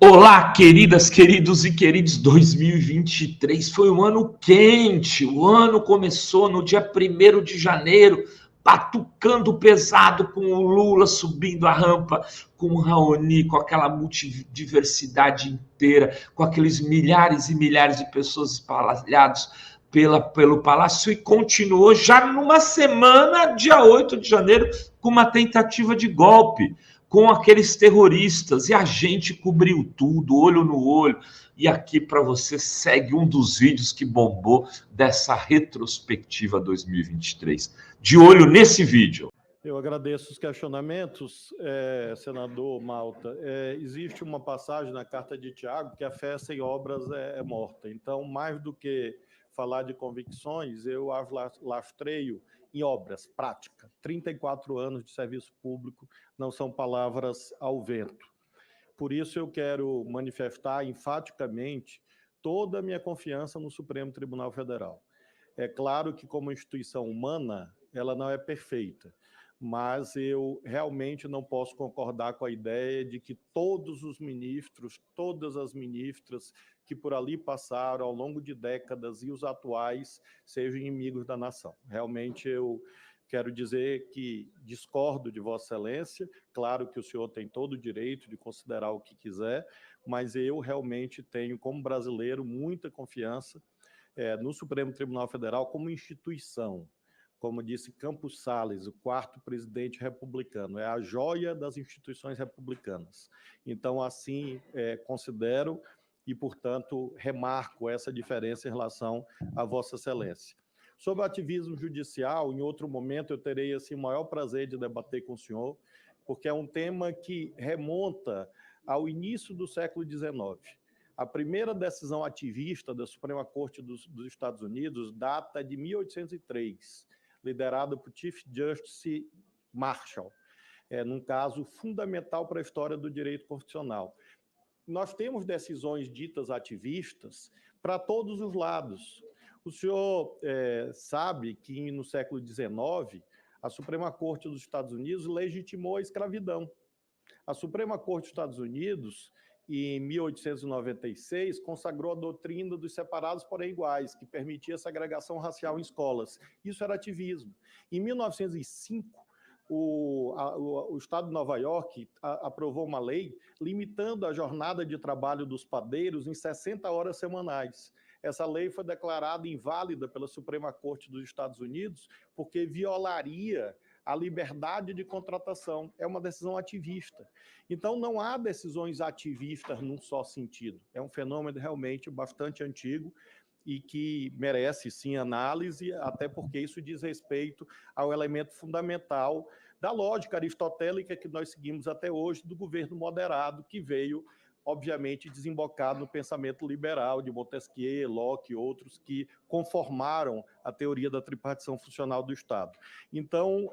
Olá, queridas, queridos e queridos, 2023 foi um ano quente, o ano começou no dia 1º de janeiro, batucando pesado com o Lula subindo a rampa, com o Raoni, com aquela multidiversidade inteira, com aqueles milhares e milhares de pessoas espalhadas pelo Palácio, e continuou já numa semana, dia 8 de janeiro, com uma tentativa de golpe, com aqueles terroristas, e a gente cobriu tudo, olho no olho. E aqui para você segue um dos vídeos que bombou dessa retrospectiva 2023. De olho nesse vídeo. Eu agradeço os questionamentos, senador Malta. Existe uma passagem na Carta de Tiago que a fé sem obras é morta. Então, mais do que falar de convicções, eu as lastreio em obras, prática. 34 anos de serviço público não são palavras ao vento. Por isso eu quero manifestar enfaticamente toda a minha confiança no Supremo Tribunal Federal. É claro que, como instituição humana, ela não é perfeita, mas eu realmente não posso concordar com a ideia de que todos os ministros, todas as ministras que por ali passaram ao longo de décadas e os atuais sejam inimigos da nação. Realmente eu quero dizer que discordo de Vossa Excelência, claro que o senhor tem todo o direito de considerar o que quiser, mas eu realmente tenho, como brasileiro, muita confiança no Supremo Tribunal Federal como instituição. Como disse Campos Salles, o 4º presidente republicano, é a joia das instituições republicanas. Então, assim, considero e, portanto, remarco essa diferença em relação a Vossa Excelência. Sobre o ativismo judicial, em outro momento eu terei assim, o maior prazer de debater com o senhor, porque é um tema que remonta ao início do século XIX. A primeira decisão ativista da Suprema Corte dos Estados Unidos data de 1803, liderada por Chief Justice Marshall, num caso fundamental para a história do direito constitucional. Nós temos decisões ditas ativistas para todos os lados. O senhor sabe que no século XIX, a Suprema Corte dos Estados Unidos legitimou a escravidão. A Suprema Corte dos Estados Unidos, em 1896, consagrou a doutrina dos separados porém iguais, que permitia a segregação racial em escolas. Isso era ativismo. Em 1905, o Estado de Nova York aprovou uma lei limitando a jornada de trabalho dos padeiros em 60 horas semanais. Essa lei foi declarada inválida pela Suprema Corte dos Estados Unidos porque violaria a liberdade de contratação. É uma decisão ativista. Então, não há decisões ativistas num só sentido. É um fenômeno realmente bastante antigo e que merece, sim, análise, até porque isso diz respeito ao elemento fundamental da lógica aristotélica que nós seguimos até hoje, do governo moderado, que veio, obviamente, desembocar no pensamento liberal de Montesquieu, Locke e outros que conformaram a teoria da tripartição funcional do Estado. Então,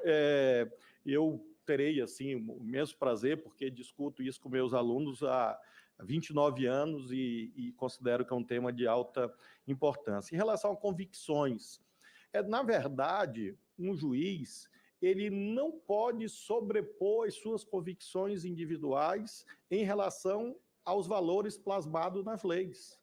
eu terei, assim, o mesmo prazer, porque discuto isso com meus alunos há 29 anos e considero que é um tema de alta importância. Em relação a convicções, na verdade, um juiz ele não pode sobrepor as suas convicções individuais em relação aos valores plasmados nas leis.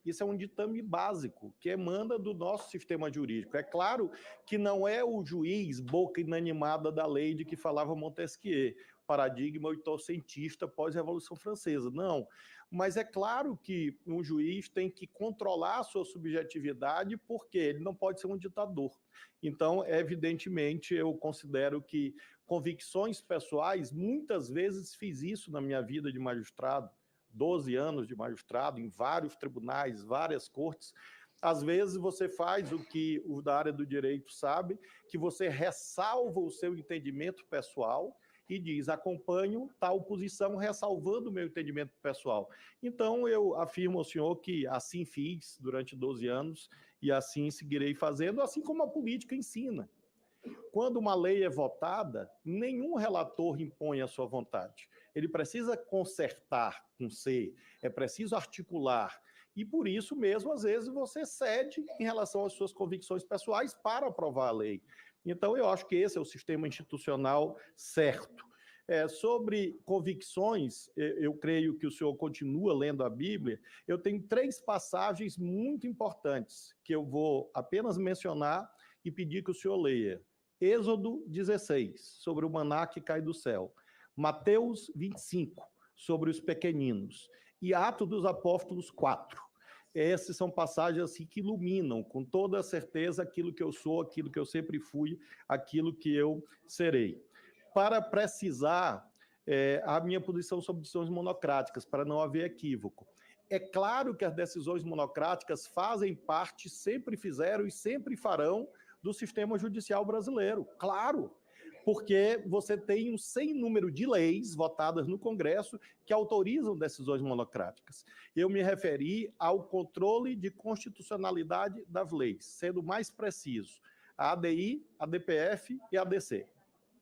Isso é um ditame básico que emana do nosso sistema jurídico. É claro que não é o juiz boca inanimada da lei de que falava Montesquieu, paradigma oitocentista pós-Revolução Francesa. Não, mas é claro que um juiz tem que controlar a sua subjetividade porque ele não pode ser um ditador. Então, evidentemente, eu considero que convicções pessoais, muitas vezes fiz isso na minha vida de magistrado, 12 anos de magistrado, em vários tribunais, várias cortes. Às vezes você faz o que o da área do direito sabe, que você ressalva o seu entendimento pessoal e diz, acompanho tal posição, ressalvando o meu entendimento pessoal. Então, eu afirmo ao senhor que assim fiz durante 12 anos e assim seguirei fazendo, assim como a política ensina. Quando uma lei é votada, nenhum relator impõe a sua vontade. Ele precisa consertar com C, é preciso articular. E por isso mesmo, às vezes, você cede em relação às suas convicções pessoais para aprovar a lei. Então, eu acho que esse é o sistema institucional certo. Sobre convicções, eu creio que o senhor continua lendo a Bíblia. Eu tenho 3 passagens muito importantes que eu vou apenas mencionar e pedir que o senhor leia. Êxodo 16, sobre o maná que cai do céu. Mateus 25, sobre os pequeninos. E Atos dos Apóstolos 4. Essas são passagens assim, que iluminam com toda a certeza aquilo que eu sou, aquilo que eu sempre fui, aquilo que eu serei. Para precisar a minha posição sobre decisões monocráticas, para não haver equívoco. É claro que as decisões monocráticas fazem parte, sempre fizeram e sempre farão do sistema judicial brasileiro. Claro, porque você tem um sem número de leis votadas no Congresso que autorizam decisões monocráticas. Eu me referi ao controle de constitucionalidade das leis, sendo mais preciso, a ADI, a DPF e a ADC.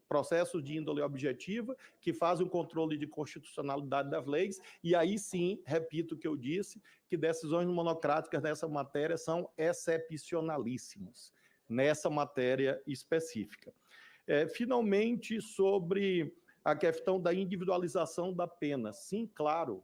Processos de índole objetiva que fazem o controle de constitucionalidade das leis, e aí sim, repito o que eu disse, que decisões monocráticas nessa matéria são excepcionalíssimas, nessa matéria específica. Finalmente, sobre a questão da individualização da pena. Sim, claro,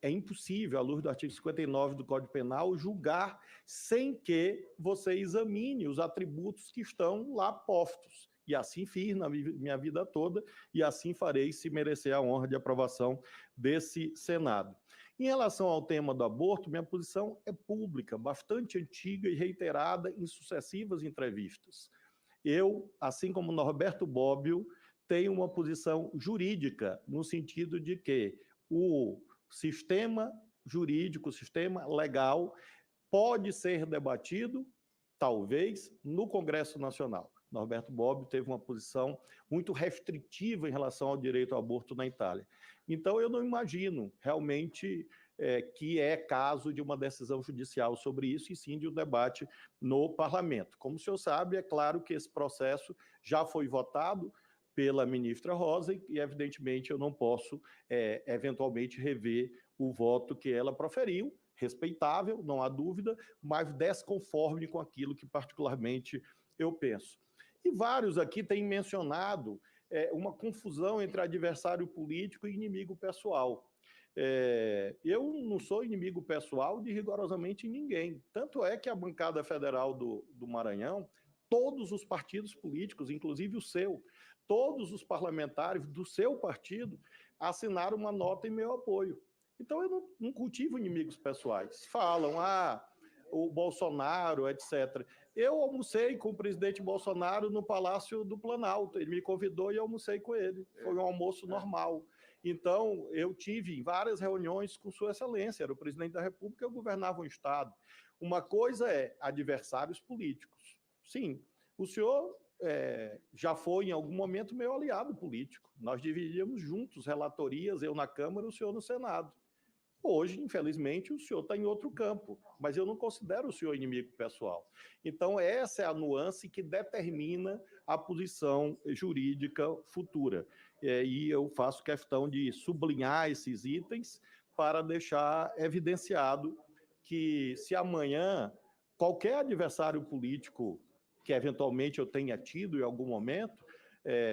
é impossível, à luz do artigo 59 do Código Penal, julgar sem que você examine os atributos que estão lá postos. E assim fiz na minha vida toda, e assim farei se merecer a honra de aprovação desse Senado. Em relação ao tema do aborto, minha posição é pública, bastante antiga e reiterada em sucessivas entrevistas. Eu, assim como Norberto Bobbio, tenho uma posição jurídica, no sentido de que o sistema jurídico, o sistema legal, pode ser debatido, talvez, no Congresso Nacional. Norberto Bobbio teve uma posição muito restritiva em relação ao direito ao aborto na Itália. Então, eu não imagino realmente que é caso de uma decisão judicial sobre isso, e sim de um debate no parlamento. Como o senhor sabe, é claro que esse processo já foi votado pela ministra Rosa e, evidentemente, eu não posso, eventualmente, rever o voto que ela proferiu, respeitável, não há dúvida, mas desconforme com aquilo que, particularmente, eu penso. E vários aqui têm mencionado uma confusão entre adversário político e inimigo pessoal. Eu não sou inimigo pessoal de rigorosamente ninguém. Tanto é que a bancada federal do Maranhão, todos os partidos políticos, inclusive o seu, todos os parlamentares do seu partido assinaram uma nota em meu apoio. Então, eu não cultivo inimigos pessoais. Falam, o Bolsonaro, etc. Eu almocei com o presidente Bolsonaro no Palácio do Planalto. Ele me convidou e eu almocei com ele. Foi um almoço normal. Então, eu tive várias reuniões com Sua Excelência, era o presidente da República, eu governava um Estado. Uma coisa é adversários políticos. Sim, o senhor já foi, em algum momento, meu aliado político. Nós dividíamos juntos relatorias, eu na Câmara, o senhor no Senado. Hoje, infelizmente, o senhor está em outro campo, mas eu não considero o senhor inimigo pessoal. Então, essa é a nuance que determina a posição jurídica futura. E eu faço questão de sublinhar esses itens para deixar evidenciado que, se amanhã qualquer adversário político que eventualmente eu tenha tido em algum momento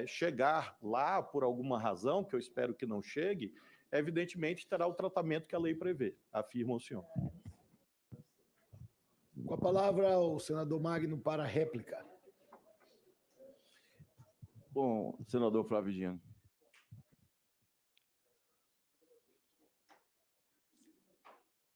chegar lá por alguma razão, que eu espero que não chegue, evidentemente terá o tratamento que a lei prevê, afirma o senhor. Com a palavra, o senador Magno para a réplica. Bom, senador Flávio Dino,